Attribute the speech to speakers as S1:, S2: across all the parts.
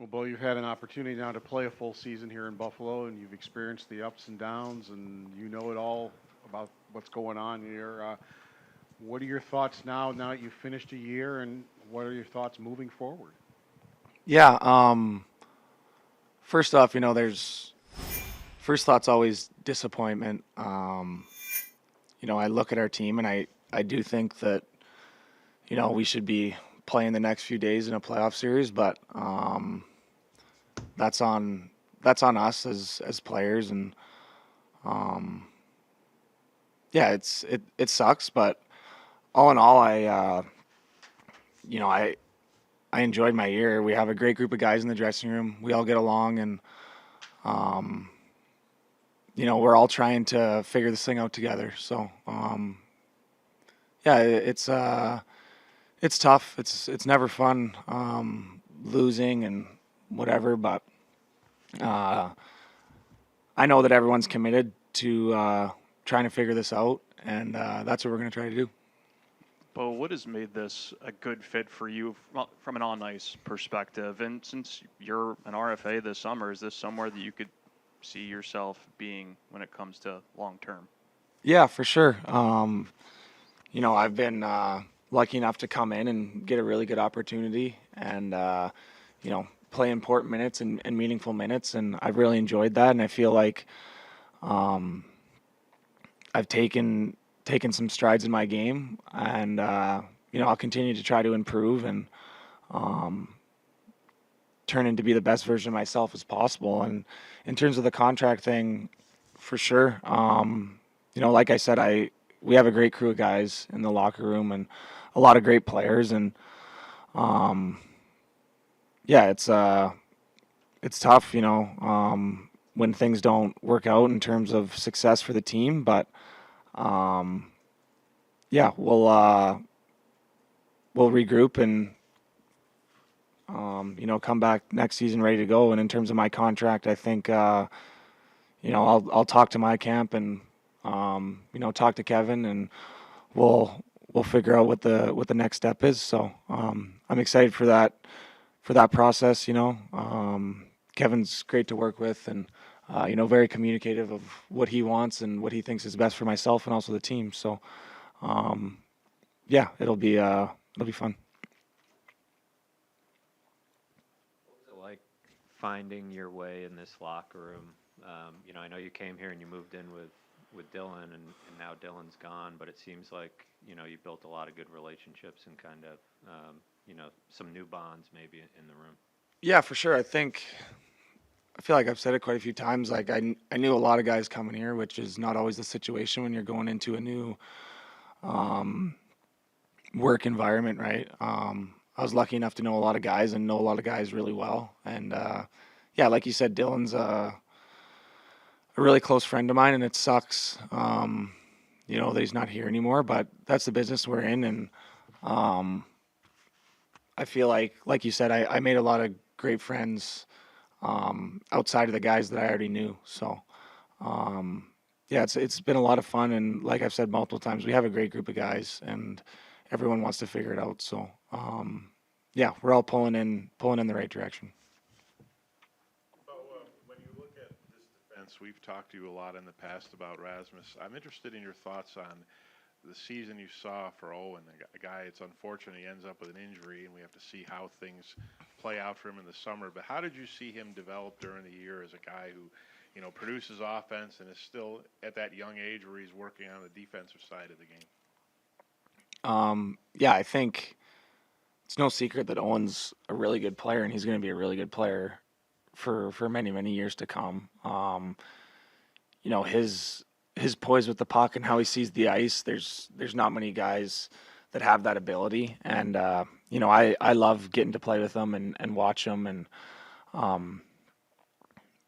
S1: Well, Bo, you've had an opportunity now to play a full season here in Buffalo, and you've experienced the ups and downs, and you know it all about what's going on here. What are your thoughts now that you've finished a year, and what are your thoughts moving forward?
S2: Yeah. First off, there's first thought's always disappointment. I look at our team and I do think that we should be playing the next few days in a playoff series, but that's on us as players, and um, yeah, it sucks, but all in all, you know I I enjoyed my year. We have a great group of guys in the dressing room. We all get along, and um, we're all trying to figure this thing out together. So yeah, it's tough. It's never fun losing and whatever, but uh, I know that everyone's committed to trying to figure this out, and that's what we're going to try to do.
S3: Bo, what has made this a good fit for you from an on ice perspective? And since you're an RFA this summer, is this somewhere that you could see yourself being when it comes to long term?
S2: Yeah, for sure. I've been lucky enough to come in and get a really good opportunity, and play important minutes and meaningful minutes, and I've really enjoyed that. And I feel like um, I've taken some strides in my game, and I'll continue to try to improve and um, turn into be the best version of myself as possible. And in terms of the contract thing, for sure, like I said, I we have a great crew of guys in the locker room and a lot of great players, and um, yeah, it's tough, when things don't work out in terms of success for the team, but um, yeah, we'll regroup and come back next season ready to go. And in terms of my contract, I think I'll talk to my camp and talk to Kevin, and we'll we'll figure out what the next step is. So I'm excited for that process. Kevin's great to work with, and very communicative of what he wants and what he thinks is best for myself and also the team. So um, yeah, it'll be fun.
S4: What was it like finding your way in this locker room? I know you came here and you moved in with Dylan, and now Dylan's gone, but it seems like, you built a lot of good relationships and kind of, some new bonds maybe in the room.
S2: Yeah, for sure. I feel like I've said it quite a few times. Like I knew a lot of guys coming here, which is not always the situation when you're going into a new um, work environment, right? I was lucky enough to know a lot of guys and know a lot of guys really well. And yeah, like you said, Dylan's a really close friend of mine, and it sucks, that he's not here anymore. But that's the business we're in, and um, I feel like you said, I made a lot of great friends outside of the guys that I already knew. So um, yeah, it's been a lot of fun, and like I've said multiple times, we have a great group of guys, and everyone wants to figure it out. So yeah, we're all pulling in the right direction.
S5: When you look at this defense, we've talked to you a lot in the past about Rasmus. I'm interested in your thoughts on the season you saw for Owen, a guy. It's unfortunate he ends up with an injury, and we have to see how things play out for him in the summer. But how did you see him develop during the year as a guy who, produces offense and is still at that young age where he's working on the defensive side of the game?
S2: Yeah, I think it's no secret that Owen's a really good player, and he's going to be a really good player for many many years to come. His poise with the puck and how he sees the ice. There's not many guys that have that ability, and I love getting to play with him and watch him, and um,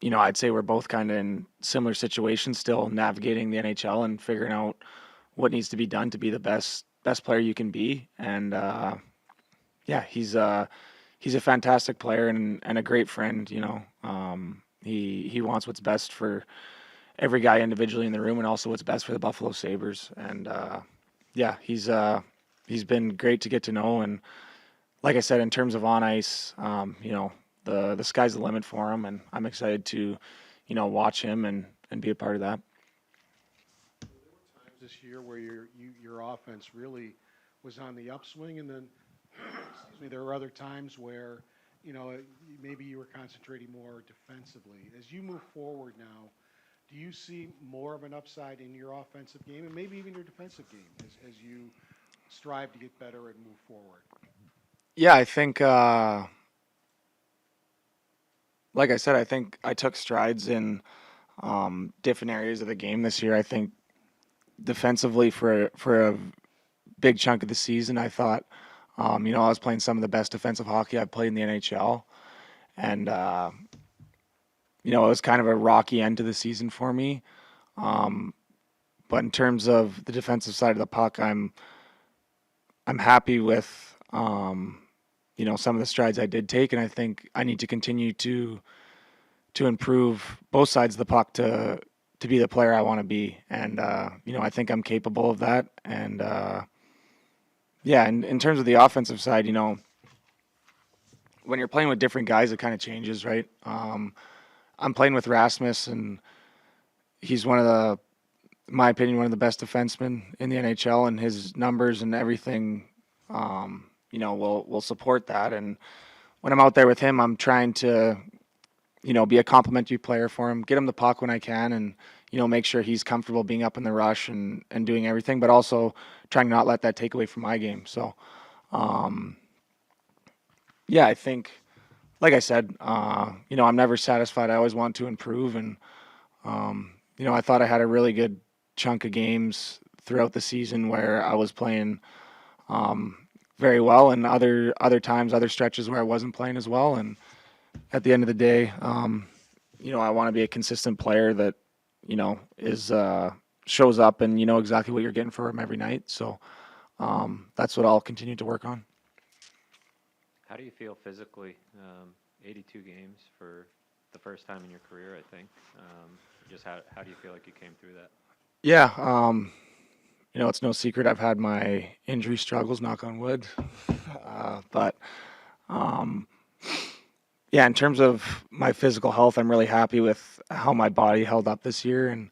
S2: I'd say we're both kind of in similar situations, still navigating the NHL and figuring out what needs to be done to be the best player you can be, and yeah, he's a fantastic player and a great friend. He wants what's best for every guy individually in the room, and also what's best for the Buffalo Sabres. And yeah, he's been great to get to know. And like I said, in terms of on ice, the sky's the limit for him, and I'm excited to, watch him and be a part of that.
S1: Times this year where your offense really was on the upswing, and then excuse me, there were other times where maybe you were concentrating more defensively. As you move forward now, do you see more of an upside in your offensive game and maybe even your defensive game as you strive to get better and move forward?
S2: Yeah, I think, like I said, I think I took strides in different areas of the game this year. I think defensively for a big chunk of the season, I thought, I was playing some of the best defensive hockey I've played in the NHL, and it was kind of a rocky end to the season for me. But in terms of the defensive side of the puck, I'm happy with some of the strides I did take, and I think I need to continue to improve both sides of the puck to be the player I want to be, and I think I'm capable of that. And in terms of the offensive side, when you're playing with different guys, it kind of changes, right? I'm playing with Rasmus, and he's in my opinion, one of the best defensemen in the NHL, and his numbers and everything, will support that. And when I'm out there with him, I'm trying to, be a complimentary player for him, get him the puck when I can, and, make sure he's comfortable being up in the rush and doing everything, but also trying not let that take away from my game. So, I think, like I said, I'm never satisfied. I always want to improve, and, I thought I had a really good chunk of games throughout the season where I was playing very well, and other times, other stretches where I wasn't playing as well. And at the end of the day, I want to be a consistent player that is shows up, and exactly what you're getting for him every night. So that's what I'll continue to work on.
S4: How do you feel physically? 82 games for the first time in your career, I think. Just how do you feel like you came through that?
S2: Yeah, it's no secret I've had my injury struggles, knock on wood. But in terms of my physical health, I'm really happy with how my body held up this year. And,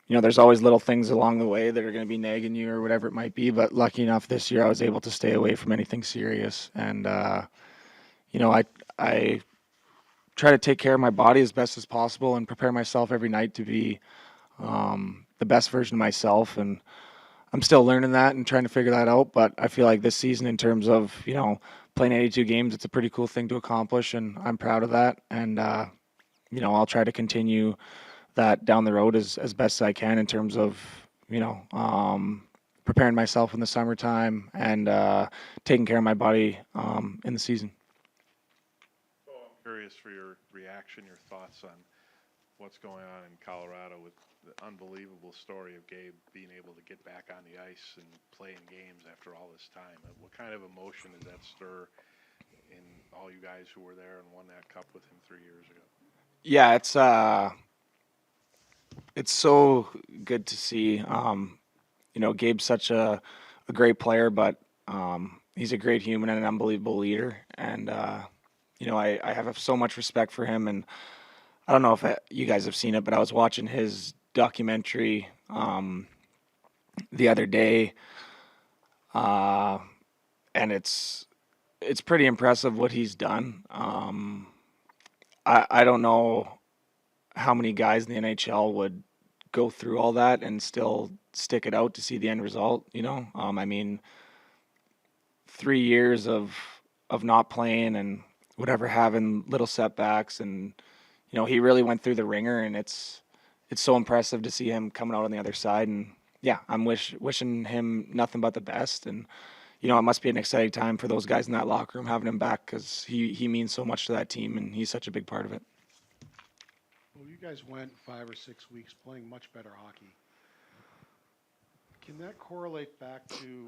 S2: there's always little things along the way that are going to be nagging you or whatever it might be. But lucky enough this year, I was able to stay away from anything serious. And, I try to take care of my body as best as possible and prepare myself every night to be the best version of myself. And I'm still learning that and trying to figure that out. But I feel like this season, in terms of, playing 82 games, it's a pretty cool thing to accomplish, and I'm proud of that. And, I'll try to continue that down the road as best as I can in terms of, preparing myself in the summertime and taking care of my body in the season.
S5: I'm curious for your reaction, your thoughts on what's going on in Colorado with the unbelievable story of Gabe being able to get back on the ice and playing games after all this time. What kind of emotion does that stir in all you guys who were there and won that cup with him 3 years ago?
S2: Yeah, it's so good to see. Gabe's such a great player, but he's a great human and an unbelievable leader. And I have so much respect for him. And I don't know if you guys have seen it, but I was watching his documentary the other day, and it's pretty impressive what he's done. I don't know how many guys in the NHL would go through all that and still stick it out to see the end result. I mean, 3 years of not playing and whatever, having little setbacks, and he really went through the ringer, and it's so impressive to see him coming out on the other side. And yeah, I'm wishing him nothing but the best. And it must be an exciting time for those guys in that locker room having him back, because he means so much to that team, and he's such a big part of it.
S1: Well, you guys went 5 or 6 weeks playing much better hockey. Can that correlate back to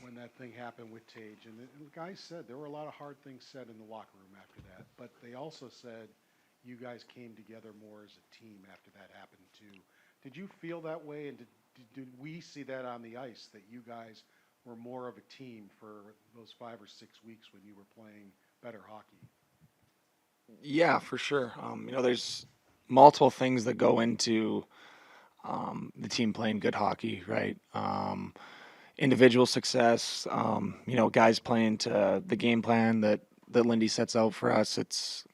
S1: when that thing happened with Tage? And the guys said there were a lot of hard things said in the locker room after that, but they also said you guys came together more as a team after that happened too. Did you feel that way, and did we see that on the ice, that you guys were more of a team for those 5 or 6 weeks when you were playing better hockey?
S2: Yeah, for sure. There's multiple things that go into the team playing good hockey, right? Individual success, guys playing to the game plan that Lindy sets out for us. It's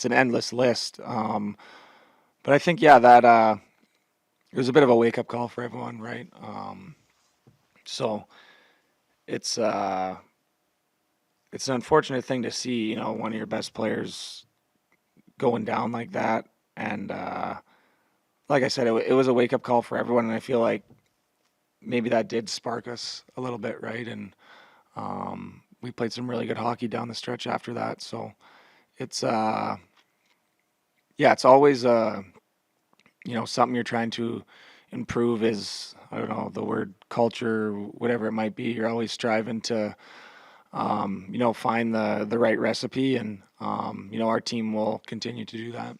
S2: an endless list. But I think, yeah, that it was a bit of a wake up call for everyone, right? So it's uh, it's an unfortunate thing to see, one of your best players going down like that. And like I said, it was a wake up call for everyone, and I feel like maybe that did spark us a little bit, right? And we played some really good hockey down the stretch after that. So it's yeah, it's always something you're trying to improve. Is, I don't know, the word culture, whatever it might be. You're always striving to find the right recipe, and our team will continue to do that.